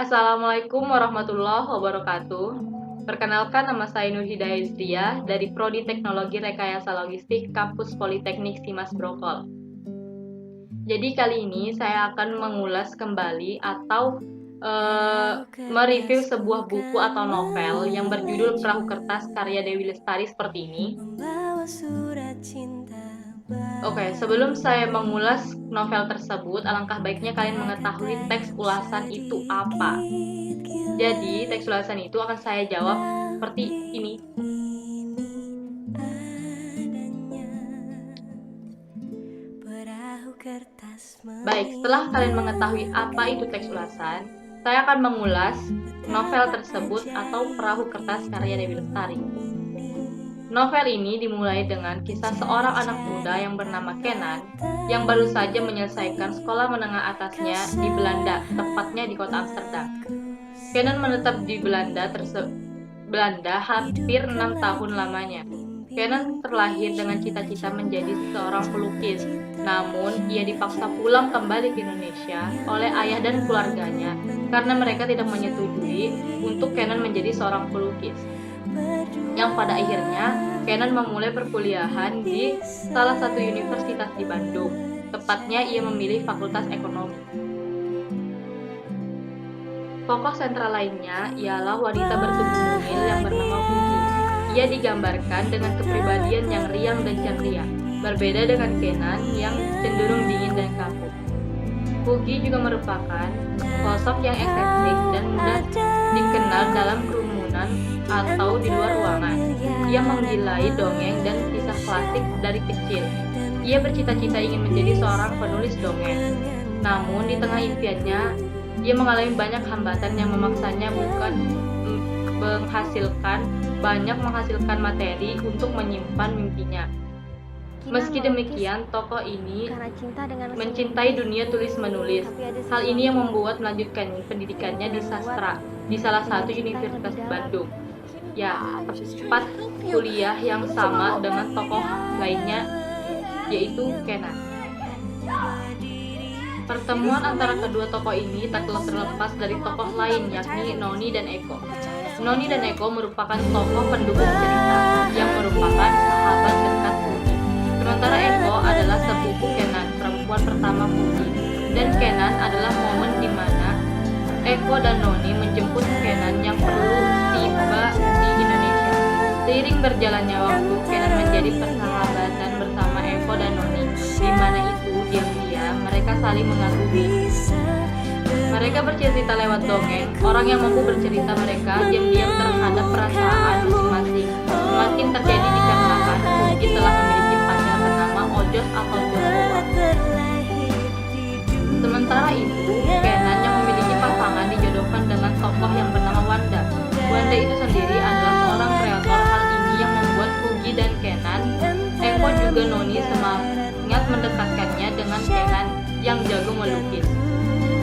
Assalamualaikum warahmatullahi wabarakatuh. Perkenalkan, nama saya Nur Hidayah Izriah dari Prodi Teknologi Rekayasa Logistik Kampus Politeknik Simas Brokol. Jadi kali ini saya akan mengulas kembali atau mereview sebuah buku atau novel yang berjudul Perahu Kertas karya Dewi Lestari seperti ini. Oke, sebelum saya mengulas novel tersebut, alangkah baiknya kalian mengetahui teks ulasan itu apa. Jadi, teks ulasan itu akan saya jawab seperti ini. Baik, setelah kalian mengetahui apa itu teks ulasan, saya akan mengulas novel tersebut atau Perahu Kertas karya Dewi Lestari. Novel ini dimulai dengan kisah seorang anak muda yang bernama Kenan yang baru saja menyelesaikan sekolah menengah atasnya di Belanda, tepatnya di kota Amsterdam. Kenan menetap di Belanda hampir 6 tahun lamanya. Kenan terlahir dengan cita-cita menjadi seorang pelukis, namun ia dipaksa pulang kembali ke Indonesia oleh ayah dan keluarganya karena mereka tidak menyetujui untuk Kenan menjadi seorang pelukis. Yang pada akhirnya Kenan memulai perkuliahan di salah satu universitas di Bandung. Tepatnya ia memilih Fakultas Ekonomi. Tokoh sentral lainnya ialah wanita bertubuh mungil yang bernama Fugi. Ia digambarkan dengan kepribadian yang riang dan ceria, berbeda dengan Kenan yang cenderung dingin dan kaku. Fugi juga merupakan sosok yang eksentrik dan mudah dikenal dalam kerumunan atau di luar ruangan. Ia menggilai dongeng dan kisah klasik dari kecil. Ia bercita-cita ingin menjadi seorang penulis dongeng. Namun di tengah impiannya, ia mengalami banyak hambatan yang memaksanya bukan menghasilkan materi untuk menyimpan mimpinya. Meski demikian, tokoh ini mencintai dunia tulis-menulis. Hal ini yang membuat melanjutkan pendidikannya di sastra di salah satu universitas Bandung. Ya, tempat kuliah yang sama dengan tokoh lainnya, yaitu Kenan. Pertemuan antara kedua tokoh ini tak terlepas dari tokoh lain, yakni Noni dan Eko. Noni dan Eko merupakan tokoh pendukung cerita yang merupakan sahabat dekat Fugi. Sementara Eko adalah sepupu Kenan, perempuan pertama Fugi. Dan Kenan adalah momen di mana Eko dan Noni menjemput Kenan yang perlu tiba di Indonesia. Seiring berjalannya waktu, Kenan menjadi persahabatan bersama Eko dan Noni, di mana itu diam-diam mereka saling mengagumi. Mereka bercerita lewat dongeng. Orang yang mampu bercerita mereka diam-diam terhadap perasaan masing-masing. Semakin terjadi dikarenakan Fugi telah memiliki pacar bernama Ojos atau Joshua. Sementara itu, Kenan yang memiliki pasangan dijodohkan dengan tokoh yang bernama Wanda. Wanda itu sendiri adalah seorang kreator. Hal ini yang membuat Fugi dan Kenan, Eko juga Noni semangat mendekatkannya dengan Kenan yang jago melukis.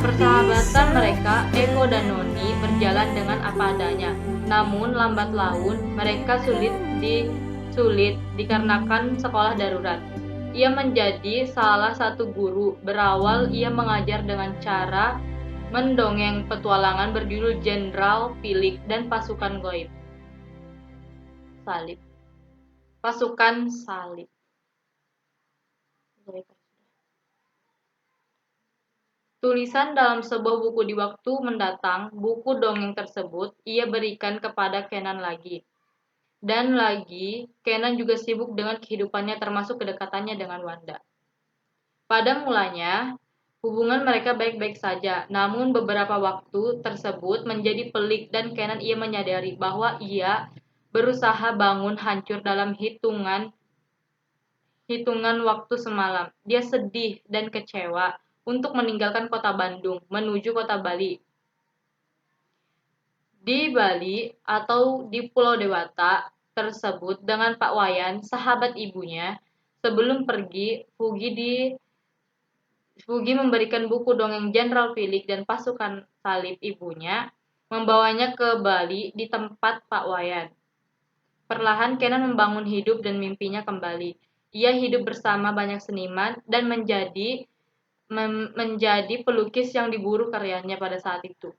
Persahabatan mereka, Eko dan Noni, berjalan dengan apa adanya. Namun lambat laun mereka sulit dikarenakan sekolah darurat. Ia menjadi salah satu guru. Berawal ia mengajar dengan cara mendongeng petualangan berjudul Jenderal Pilik dan Pasukan Goib. Pasukan Salib. Tulisan dalam sebuah buku di waktu mendatang, buku dongeng tersebut ia berikan kepada Kenan lagi. Dan lagi, Kenan juga sibuk dengan kehidupannya termasuk kedekatannya dengan Wanda. Pada mulanya, hubungan mereka baik-baik saja, namun beberapa waktu tersebut menjadi pelik dan Kenan ia menyadari bahwa ia berusaha bangun hancur dalam hitungan waktu semalam. Dia sedih dan kecewa untuk meninggalkan kota Bandung menuju kota Bali. Di Bali atau di Pulau Dewata tersebut dengan Pak Wayan, sahabat ibunya, sebelum pergi, Fugi memberikan buku dongeng Jenderal Pilik dan Pasukan Salib ibunya, membawanya ke Bali di tempat Pak Wayan. Perlahan Kenan membangun hidup dan mimpinya kembali. Ia hidup bersama banyak seniman dan menjadi pelukis yang diburu karyanya pada saat itu.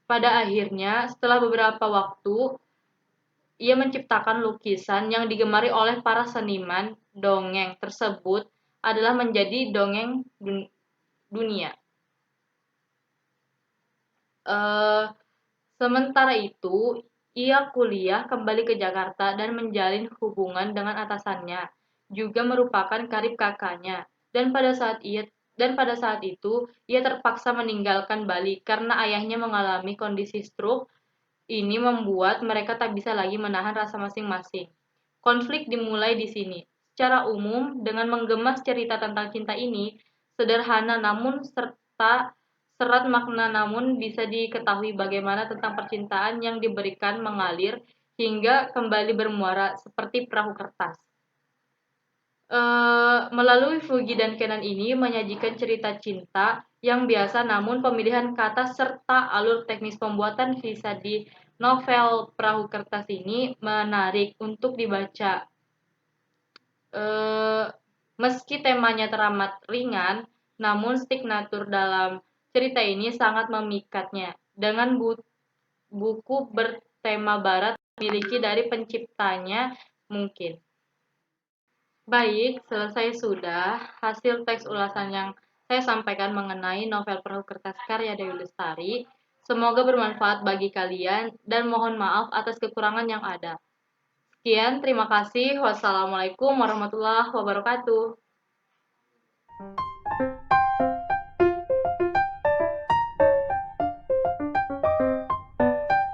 Pada akhirnya, setelah beberapa waktu, ia menciptakan lukisan yang digemari oleh para seniman. Dongeng tersebut adalah menjadi dongeng dunia. Eh, Sementara itu, ia kuliah kembali ke Jakarta dan menjalin hubungan dengan atasannya, juga merupakan karib kakaknya. Dan pada saat itu, ia terpaksa meninggalkan Bali karena ayahnya mengalami kondisi stroke. Ini membuat mereka tak bisa lagi menahan rasa masing-masing. Konflik dimulai di sini. Secara umum, dengan menggemas cerita tentang cinta ini, sederhana namun serta serat makna, namun bisa diketahui bagaimana tentang percintaan yang diberikan mengalir hingga kembali bermuara seperti perahu kertas. Melalui Fugi dan Kenan ini menyajikan cerita cinta yang biasa, namun pemilihan kata serta alur teknis pembuatan visa di novel Perahu Kertas ini menarik untuk dibaca. Eh, Meski temanya teramat ringan, namun signatur dalam cerita ini sangat memikatnya. Dengan buku bertema barat memiliki dari penciptanya mungkin. Baik, selesai sudah hasil teks ulasan yang saya sampaikan mengenai novel Perahu Kertas karya Dewi Lestari. Semoga bermanfaat bagi kalian dan mohon maaf atas kekurangan yang ada. Sekian, terima kasih. Wassalamualaikum warahmatullahi wabarakatuh.